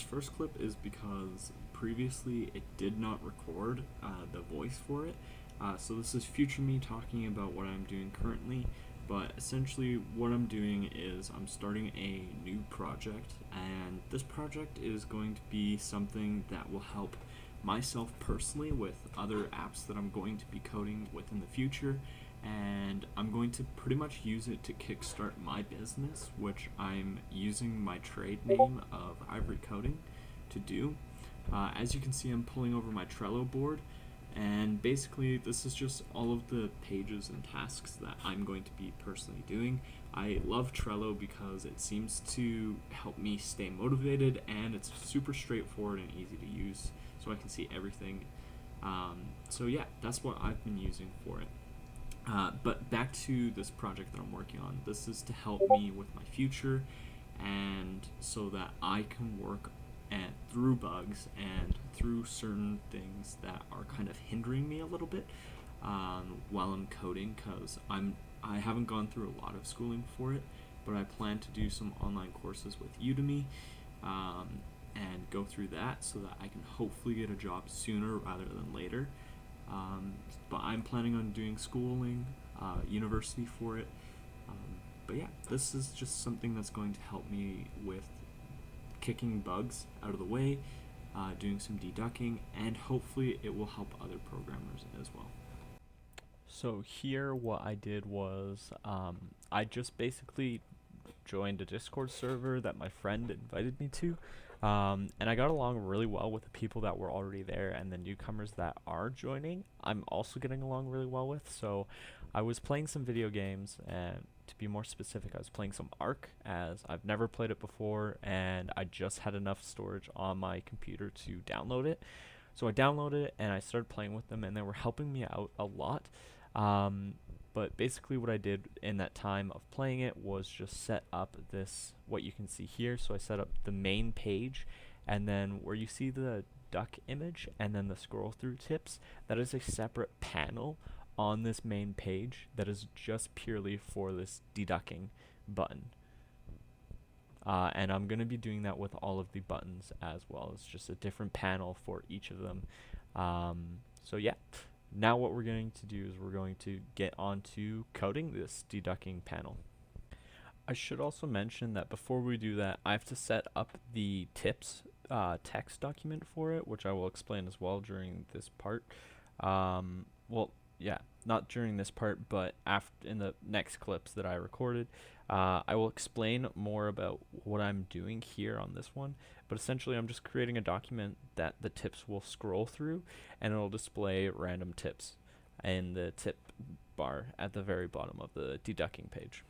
first clip is because previously it did not record the voice for it. So this is future me talking about what I'm doing currently, but essentially what I'm doing is I'm starting a new project, and this project is going to be something that will help myself personally with other apps that I'm going to be coding with in the future, and I'm going to pretty much use it to kickstart my business, which I'm using my trade name of Ivory Coding to do. As you can see, I'm pulling over my Trello board, and basically this is just all of the pages and tasks that I'm going to be personally doing. I love Trello because it seems to help me stay motivated, and it's super straightforward and easy to use, so I can see everything. So yeah, that's what I've been using for it. But back to this project that I'm working on. This is to help me with my future, and so that I can work through bugs and through certain things that are kind of hindering me a little bit while I'm coding, because I haven't gone through a lot of schooling for it, but I plan to do some online courses with Udemy and go through that so that I can hopefully get a job sooner rather than later. But I'm planning on doing schooling, university for it. But yeah, this is just something that's going to help me with kicking bugs out of the way, doing some deducking, and hopefully it will help other programmers as well. So here what I did was I just basically joined a Discord server that my friend invited me to, and I got along really well with the people that were already there, and the newcomers that are joining I'm also getting along really well with. So I was playing some video games, and to be more specific, I was playing some Ark, as I've never played it before, and I just had enough storage on my computer to download it. So I downloaded it and I started playing with them, and they were helping me out a lot. But basically what I did in that time of playing it was just set up this, what you can see here. So I set up the main page, and then where you see the duck image and then the scroll through tips, that is a separate panel on this main page that is just purely for this deducking button. And I'm going to be doing that with all of the buttons as well. It's just a different panel for each of them. So yeah. Now what we're going to do is we're going to get on to coding this deducking panel. I should also mention that before we do that, I have to set up the tips text document for it, which I will explain as well during this part. Well, yeah, not during this part, but in the next clips that I recorded. I will explain more about what I'm doing here on this one, but essentially I'm just creating a document that the tips will scroll through, and it'll display random tips in the tip bar at the very bottom of the deducking page.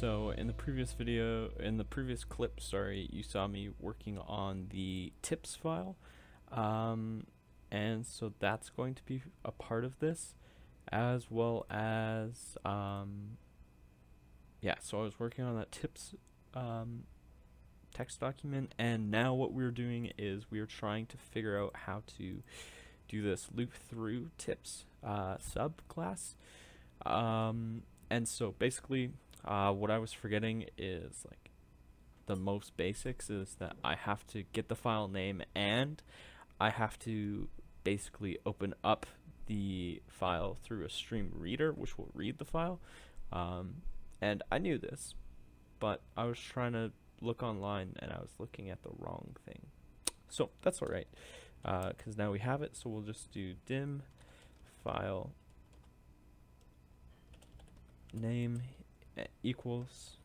So in the previous clip, you saw me working on the tips file. And so that's going to be a part of this, as well as, so I was working on that tips text document, and now what we're doing is we're trying to figure out how to do this loop through tips subclass. And so basically, what I was forgetting is like the most basics is that I have to get the file name, and I have to basically open up the file through a stream reader, which will read the file. And I knew this, but I was trying to look online and I was looking at the wrong thing. So that's all right, because now we have it. So we'll just do dim file name equals,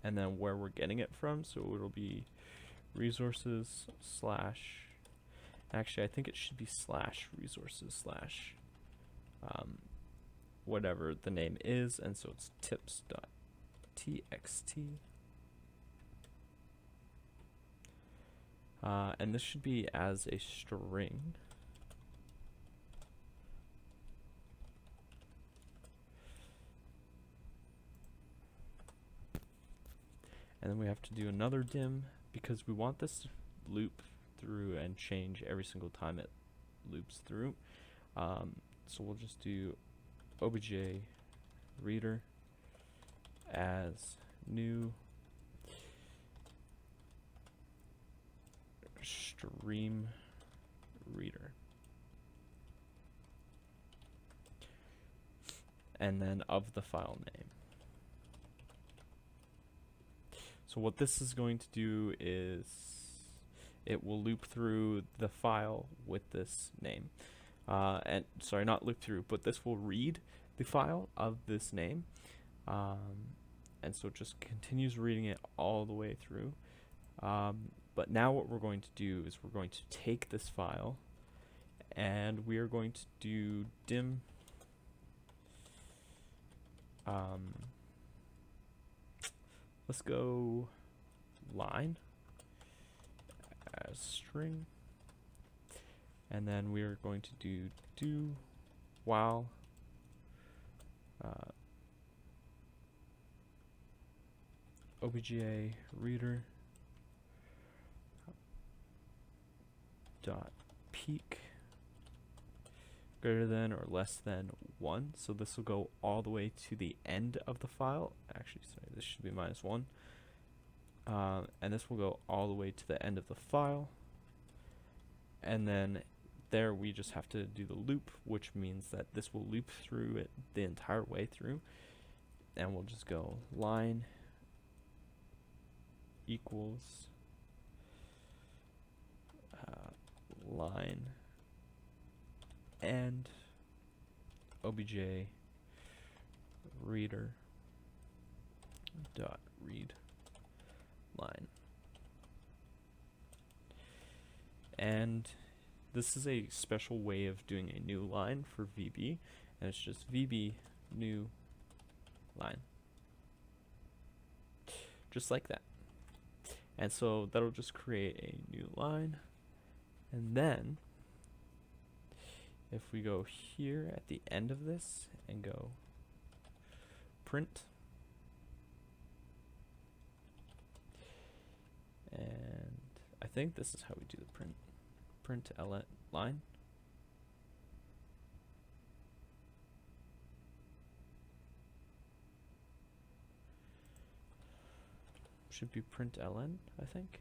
and then where we're getting it from. So it'll be resources slash, actually I think it should be slash resources slash whatever the name is, and so it's tips.txt. And this should be as a string. And then we have to do another dim because we want this to loop through and change every single time it loops through. So we'll just do obj reader as new stream reader, and then of the file name. So what this is going to do is it will loop through the file with this name. And sorry, not loop through, but this will read the file of this name. And so it just continues reading it all the way through. But now what we're going to do is we're going to take this file and we are going to do dim let's go line as string, and then we are going to do while obj reader dot peak greater than or less than 1. So this will go all the way to the end of the file. Actually, sorry, this should be -1. And this will go all the way to the end of the file. And then there we just have to do the loop, which means that this will loop through it the entire way through. And we'll just go line equals line and obj reader dot read line. And this is a special way of doing a new line for VB, and it's just VB new line, just like that. And so that'll just create a new line. And then if we go here at the end of this and go print, and I think this is how we do the print line. Should be print ln, I think.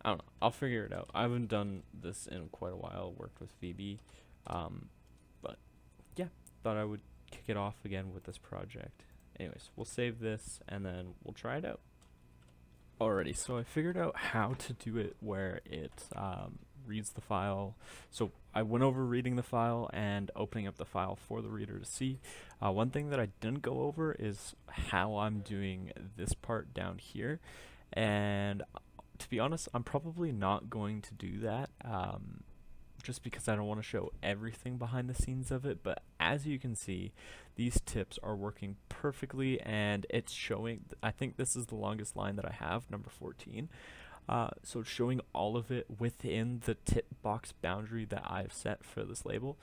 I don't know. I'll figure it out. I haven't done this in quite a while. Worked with VB, but yeah, thought I would kick it off again with this project. Anyways, we'll save this and then we'll try it out. Alrighty, so I figured out how to do it where it reads the file. So I went over reading the file and opening up the file for the reader to see. One thing that I didn't go over is how I'm doing this part down here, and to be honest, I'm probably not going to do that just because I don't want to show everything behind the scenes of it, but as you can see, these tips are working perfectly, and it's showing, I think this is the longest line that I have, number 14. So it's showing all of it within the tip box boundary that I've set for this label,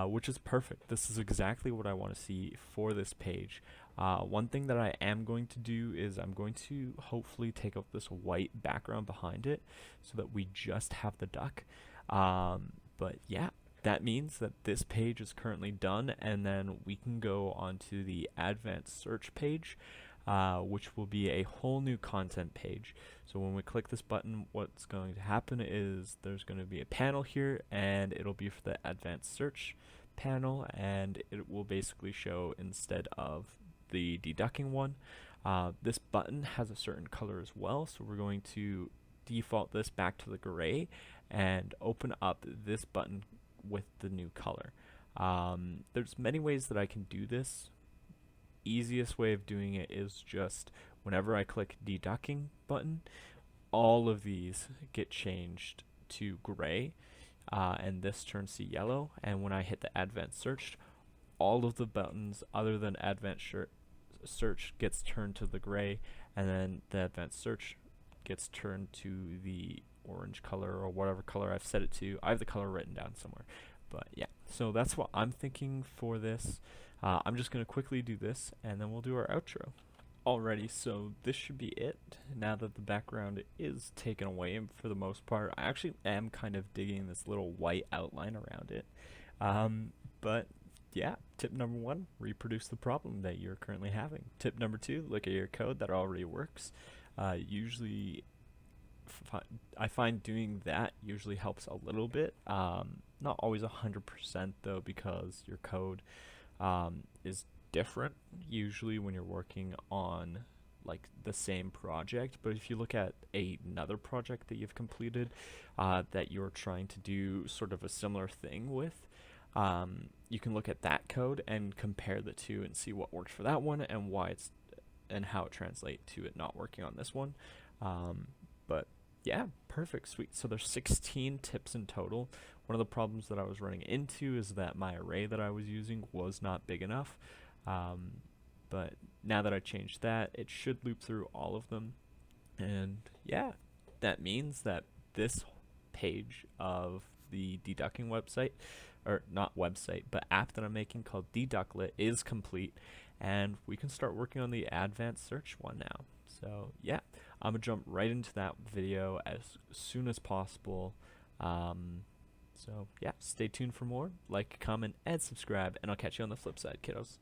which is perfect. This is exactly what I want to see for this page. One thing that I am going to do is I'm going to hopefully take off this white background behind it so that we just have the duck. But yeah, that means that this page is currently done, and then we can go onto the advanced search page, which will be a whole new content page. So when we click this button, what's going to happen is there's going to be a panel here, and it'll be for the advanced search panel, and it will basically show, instead of the deducking one, this button has a certain color as well, so we're going to default this back to the gray and open up this button with the new color. There's many ways that I can do this. Easiest way of doing it is just whenever I click deducking button, all of these get changed to gray, and this turns to yellow. And when I hit the advanced search, all of the buttons other than advanced search gets turned to the gray, and then the advanced search gets turned to the orange color or whatever color I've set it to. I have the color written down somewhere, but yeah, so that's what I'm thinking for this. I'm just going to quickly do this, and then we'll do our outro. Alrighty, so this should be it. Now that the background is taken away for the most part, I actually am kind of digging this little white outline around it. But yeah, tip number 1, reproduce the problem that you're currently having. Tip number 2, look at your code that already works. Usually I find doing that usually helps a little bit. Not always 100% though, because your code is different usually when you're working on like the same project. But if you look at another project that you've completed that you're trying to do sort of a similar thing with, you can look at that code and compare the two and see what worked for that one and why it's and how it translates to it not working on this one. But yeah, perfect, sweet. So there's 16 tips in total. One of the problems that I was running into is that my array that I was using was not big enough. But now that I changed that, it should loop through all of them. And yeah, that means that this page of the DeDucking website, or not website, but app that I'm making called DeDucklet is complete, and we can start working on the advanced search one now. So yeah, I'm gonna jump right into that video as soon as possible. So yeah, stay tuned for more. Like, comment, and subscribe, and I'll catch you on the flip side, kiddos.